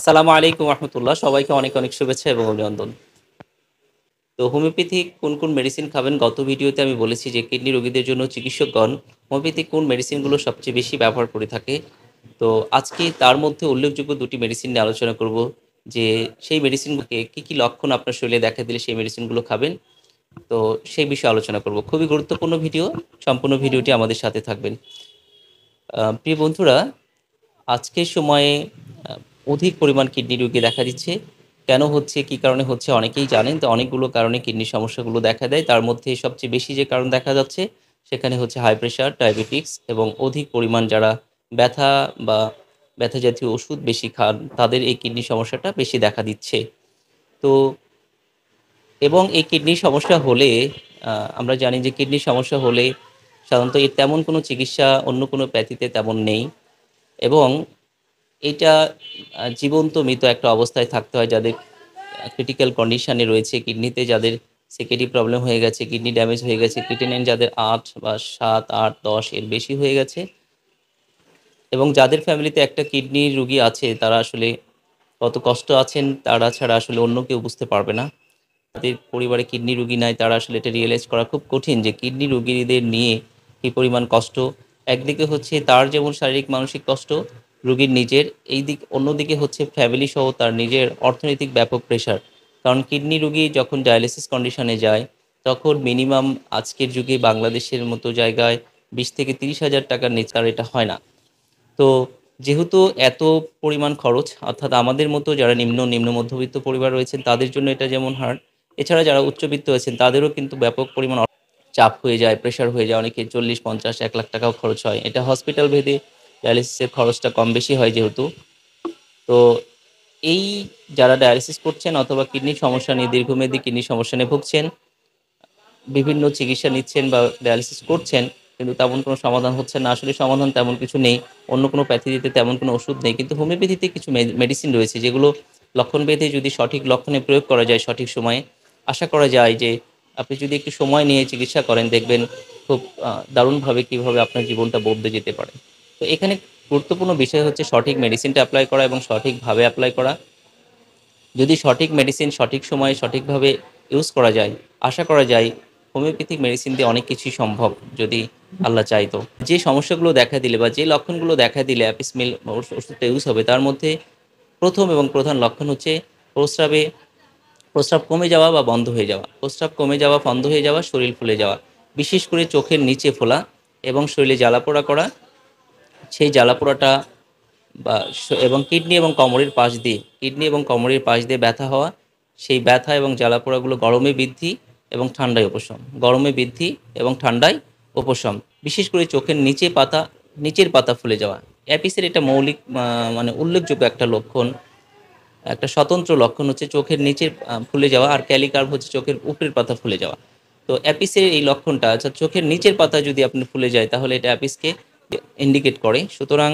আসসালামু আলাইকুম রহমতুল্লাহ। সবাইকে অনেক অনেক শুভেচ্ছা এবং অভিনন্দন। তো হোমিওপ্যাথিক কোন কোন মেডিসিন খাবেন, গত ভিডিওতে আমি বলেছি যে কিডনি রোগীদের জন্য চিকিৎসকগণ হোমিওপ্যাথিক কোন মেডিসিনগুলো সবচেয়ে বেশি ব্যবহার করে থাকে। তো আজকে তার মধ্যে উল্লেখযোগ্য দুটি মেডিসিন নিয়ে আলোচনা করব, যে সেই মেডিসিনগুলোকে কী কী লক্ষণ আপনার শরীরে দেখা দিলে সেই মেডিসিনগুলো খাবেন। তো সেই বিষয়ে আলোচনা করব। খুবই গুরুত্বপূর্ণ ভিডিও, সম্পূর্ণ ভিডিওটি আমাদের সাথে থাকবেন। প্রিয় বন্ধুরা, আজকের সময়ে আ অধিক পরিমাণ কিডনি রোগী দেখা দিচ্ছে। কেন হচ্ছে, কী কারণে হচ্ছে অনেকেই জানেন। তো অনেকগুলো কারণে কিডনির সমস্যাগুলো দেখা দেয়। তার মধ্যে সবচেয়ে বেশি যে কারণ দেখা যাচ্ছে সেখানে হচ্ছে হাই প্রেশার, ডায়াবেটিকস এবং অধিক পরিমাণ যারা ব্যথা বা ব্যথা জাতীয় ওষুধ বেশি খান, তাদের এই কিডনির সমস্যাটা বেশি দেখা দিচ্ছে। তো এবং এই কিডনির সমস্যা হলে আমরা জানি যে কিডনির সমস্যা হলে সাধারণত এর তেমন কোনো চিকিৎসা অন্য কোনো প্যাথিতে তেমন নেই, এবং এইটা জীবন্ত মৃত একটা অবস্থায় থাকতে হয় যাদের ক্রিটিক্যাল কন্ডিশনে রয়েছে। কিডনিতে যাদের সিকিডি প্রবলেম হয়ে গেছে, কিডনি ড্যামেজ হয়ে গেছে, ক্রিটিনাইন যাদের ৮ বা ৭, ৮, ১০ এর বেশি হয়ে গেছে, এবং যাদের ফ্যামিলিতে একটা কিডনির রোগী আছে, তারা আসলে কত কষ্ট আছেন তারা ছাড়া আসলে অন্য কেউ বুঝতে পারবে না। যাদের পরিবারে কিডনি রোগী নাই, তারা আসলে এটা রিয়ালাইজ করা খুব কঠিন যে কিডনি রোগীদের নিয়ে কী পরিমাণ কষ্ট। একদিকে হচ্ছে তার যেমন শারীরিক মানসিক কষ্ট রোগীর নিজের, এই দিক অন্যদিকে হচ্ছে ফ্যামিলি সহ তার নিজের অর্থনৈতিক ব্যাপক প্রেশার। কারণ কিডনি রোগী যখন ডায়ালিসিস কন্ডিশনে যায়, তখন মিনিমাম আজকের যুগে বাংলাদেশের মতো জায়গায় 20 থেকে 30 হাজার টাকার নিচে আর এটা হয় না। তো যেহেতু এত পরিমাণ খরচ, অর্থাৎ আমাদের মতো যারা নিম্ন মধ্যবিত্ত পরিবার রয়েছেন তাদের জন্য এটা যেমন হার্ড, এছাড়া যারা উচ্চবিত্ত আছেন তাদেরও কিন্তু ব্যাপক পরিমাণ চাপ হয়ে যায়, প্রেশার হয়ে যায়। অনেকে 40, 50, 1 লাখ টাকাও খরচ হয়। এটা হসপিটাল ভেদে ডায়ালিসিসের খরচটা কম বেশি হয় যেহেতু। তো এই যারা ডায়ালিসিস করছেন অথবা কিডনির সমস্যা নিয়ে, দীর্ঘমেয়াদী কিডনির সমস্যা নিয়ে ভুগছেন, বিভিন্ন চিকিৎসা নিচ্ছেন বা ডায়ালিসিস করছেন, কিন্তু তেমন কোনো সমাধান হচ্ছে না। আসলে সমাধান তেমন কিছু নেই। অন্য কোনো প্যাথিতে তেমন কোনো ওষুধ নেই। কিন্তু হোমিওপ্যাথিতে কিছু মেডিসিন রয়েছে যেগুলো লক্ষণ ভেদে যদি সঠিক লক্ষণে প্রয়োগ করা যায় সঠিক সময়ে, আশা করা যায় যে আপনি যদি একটু সময় নিয়ে চিকিৎসা করেন, দেখবেন খুব দারুণভাবে কীভাবে আপনার জীবনটা বদলে যেতে পারে। তো এখানে গুরুত্বপূর্ণ বিষয় হচ্ছে সঠিক মেডিসিনটা এপ্লাই করা এবং সঠিকভাবে এপ্লাই করা। যদি সঠিক মেডিসিন সঠিক সময়ে সঠিকভাবে ইউজ করা যায়, আশা করা যায় হোমিওপ্যাথিক মেডিসিন দিয়ে অনেক কিছুই সম্ভব, যদি আল্লাহ চায় তো। যে সমস্যাগুলো দেখা দিলে বা যে লক্ষণগুলো দেখা দিলে অ্যাপিসমিল ওষুধটা ইউজ হবে, তার মধ্যে প্রথম এবং প্রধান লক্ষণ হচ্ছে প্রস্রাবে প্রস্রাব কমে যাওয়া বা বন্ধ হয়ে যাওয়া। প্রস্রাব কমে যাওয়া, বন্ধ হয়ে যাওয়া, শরীর ফুলে যাওয়া। বিশেষ করে চোখের নিচে ফোলা এবং শরীরে জ্বালাপোড়া করা। সেই জ্বালাপোড়াটা বা এবং কিডনি এবং কোমরের পাশ দিয়ে ব্যথা হওয়া, সেই ব্যথা এবং জ্বালাপোড়াগুলো গরমে বৃদ্ধি এবং ঠান্ডায় উপশম, গরমে বৃদ্ধি এবং ঠান্ডায় উপশম। বিশেষ করে চোখের নিচের পাতা ফুলে যাওয়া। অ্যাপিসের এটা মৌলিক মানে উল্লেখযোগ্য একটা লক্ষণ, একটা স্বতন্ত্র লক্ষণ হচ্ছে চোখের নিচের ফুলে যাওয়া, আর ক্যালিকার্ভ হচ্ছে চোখের উপরের পাতা ফুলে যাওয়া। তো অ্যাপিসের এই লক্ষণটা, আচ্ছা চোখের নিচের পাতা যদি আপনি ফুলে যায় তাহলে এটা অ্যাপিসকে ইন্ডিকেট করে। সুতরাং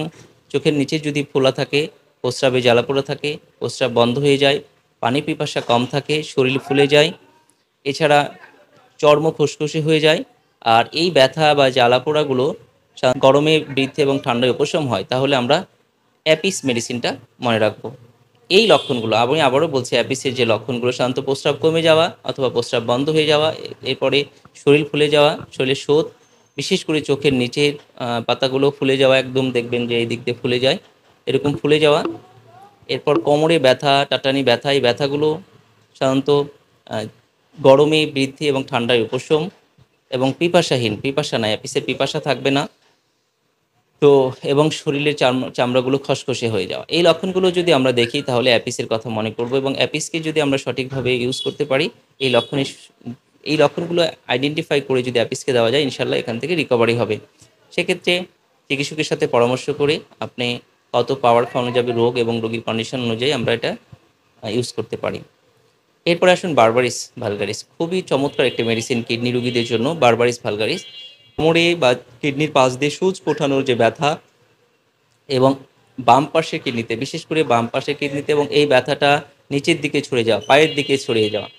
চোখের নিচে যদি ফোলা থাকে, প্রস্রাবে জ্বালাপোড়া থাকে, প্রস্রাব বন্ধ হয়ে যায়, পানি পিপাসা কম থাকে, শরীর ফুলে যায়, এছাড়া চর্ম খসখসে হয়ে যায়, আর এই ব্যথা বা জ্বালাপোড়াগুলো গরমে বৃদ্ধি এবং ঠান্ডায় উপশম হয়, তাহলে আমরা অ্যাপিস মেডিসিনটা মনে রাখবো। এই লক্ষণগুলো আমি আবারও বলছি, অ্যাপিসের যে লক্ষণগুলো সাধারণত প্রস্রাব কমে যাওয়া অথবা প্রস্রাব বন্ধ হয়ে যাওয়া, এরপরে শরীর ফুলে যাওয়া, শরীরে শোথ, বিশেষ করে চোখের নিচের পাতাগুলো ফুলে যাওয়া, একদম দেখবেন যে এই দিক দিয়ে ফুলে যায়, এরকম ফুলে যাওয়া। এরপর কোমরে ব্যথা, টাটানি ব্যথা, এই ব্যথাগুলো সাধারণত আহ, গরমে বৃদ্ধি এবং ঠান্ডায় উপশম, এবং পিপাসা নাই, অ্যাপিসের পিপাসা থাকবে না। তো এবং শরীরের চামড়াগুলো খসখসে হয়ে যাওয়া, এই লক্ষণগুলো যদি আমরা দেখি তাহলে অ্যাপিসের কথা মনে করব, এবং অ্যাপিসকে যদি আমরা সঠিকভাবে ইউজ করতে পারি, এই লক্ষণের এই লক্ষণগুলো আইডেন্টিফাই করে যদি অ্যাপিসকে দেওয়া যায়, ইনশাল্লাহ এখান থেকে রিকভারি হবে। সেক্ষেত্রে চিকিৎসকের সাথে পরামর্শ করে আপনি কত পাওয়ার খাওয়ানো যাবে রোগ এবং রোগীর কন্ডিশন অনুযায়ী আমরা এটা ইউজ করতে পারি। এরপরে আসুন বারবারিস ভালগারিস, খুবই চমৎকার একটি মেডিসিন কিডনি রোগীদের জন্য। বারবারিস ভালগারিস কোমরে বা কিডনির পাশ দিয়ে সুচ ওঠানোর যে ব্যথা, এবং বাম পাশের কিডনিতে, বিশেষ করে বাম পাশের কিডনিতে, এবং এই ব্যথাটা নিচের দিকে ছড়ে যাওয়া, পায়ের দিকে ছড়িয়ে যাওয়া,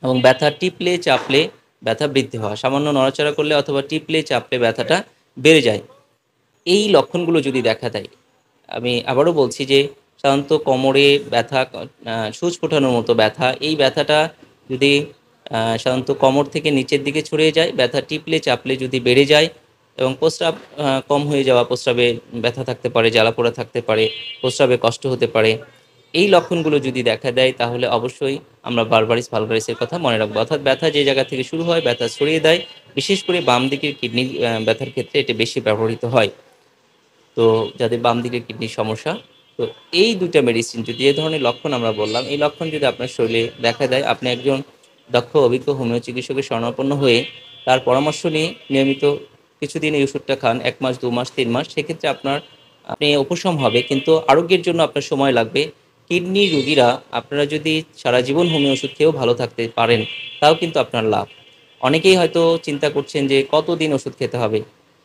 এবং ব্যথা টিপলে চাপলে ব্যথা বৃদ্ধি হওয়া, সামান্য নড়াচড়া করলে অথবা টিপলে চাপলে ব্যথাটা বেড়ে যায়। এই লক্ষণগুলো যদি দেখা দেয়, আমি আবারও বলছি যে সাধারণত কোমরে ব্যথা, সূচ ফোটানোর মতো ব্যথা, এই ব্যথাটা যদি সাধারণত কোমর থেকে নিচের দিকে ছড়িয়ে যায়, ব্যথা টিপলে চাপলে যদি বেড়ে যায় এবং প্রস্রাব কম হয়ে যাওয়া, প্রস্রাবে ব্যথা থাকতে পারে, জ্বালাপোড়া থাকতে পারে, প্রস্রাবে কষ্ট হতে পারে, এই লক্ষণগুলো যদি দেখা দেয় তাহলে অবশ্যই আমরা বারবারিস ভালগারিসের কথা মনে রাখবো। অর্থাৎ ব্যথা যে জায়গা থেকে শুরু হয় ব্যথা ছড়িয়ে দেয়। বিশেষ করে বাম দিকের কিডনির ব্যথার ক্ষেত্রে এটা বেশি ব্যবহৃত হয়। তো যাদের বাম দিকের কিডনির সমস্যা, তো এই ২ টা মেডিসিন যদি এ ধরনের লক্ষণ আমরা বললাম, এই লক্ষণ যদি আপনার শরীরে দেখা দেয়, আপনি একজন দক্ষ অভিজ্ঞ হোমিও চিকিৎসকের শরণাপন্ন হয়ে তার পরামর্শ নিয়ে নিয়মিত কিছুদিন এই ওষুধটা খান, ১ মাস, ২ মাস, ৩ মাস, সেক্ষেত্রে আপনি উপশম হবে। কিন্তু আরোগ্যের জন্য আপনার সময় লাগবে। কিডনি রোগীরা আপনারা যদি সারা জীবন হোমিও ওষুধ খেয়েও ভালো থাকতে পারেন, তাও কিন্তু আপনার লাভ। অনেকেই হয়তো চিন্তা করছেন যে কতদিন ওষুধ খেতে হবে?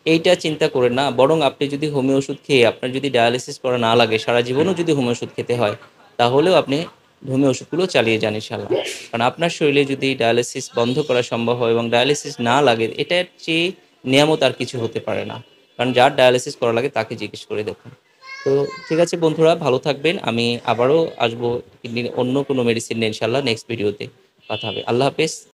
এইটা চিন্তা করেন না। বরং আপনি যদি হোমিও ওষুধ খেয়ে আপনার যদি ডায়ালিসিস করা না লাগে, সারা জীবনও যদি হোমিও ওষুধ খেতে হয়, তাহলেও আপনি হোমিও ওষুধগুলো চালিয়ে যান ইনশাআল্লাহ। কারণ আপনার শরীরে যদি ডায়ালিসিস বন্ধ করা সম্ভব হয় এবং ডায়ালিসিস না লাগে, এটার চেয়ে নেয়ামত আর কিছু হতে পারে না। কারণ যার ডায়ালিসিস করা লাগে তাকে জিজ্ঞেস করে দেখুন। তো ঠিক আছে বন্ধুরা, ভালো থাকবেন। আমি আবারও আসবো কিডনির অন্য কোনো মেডিসিন নিয়ে ইনশাআল্লাহ নেক্সট ভিডিওতে কথা হবে। আল্লাহ হাফেজ।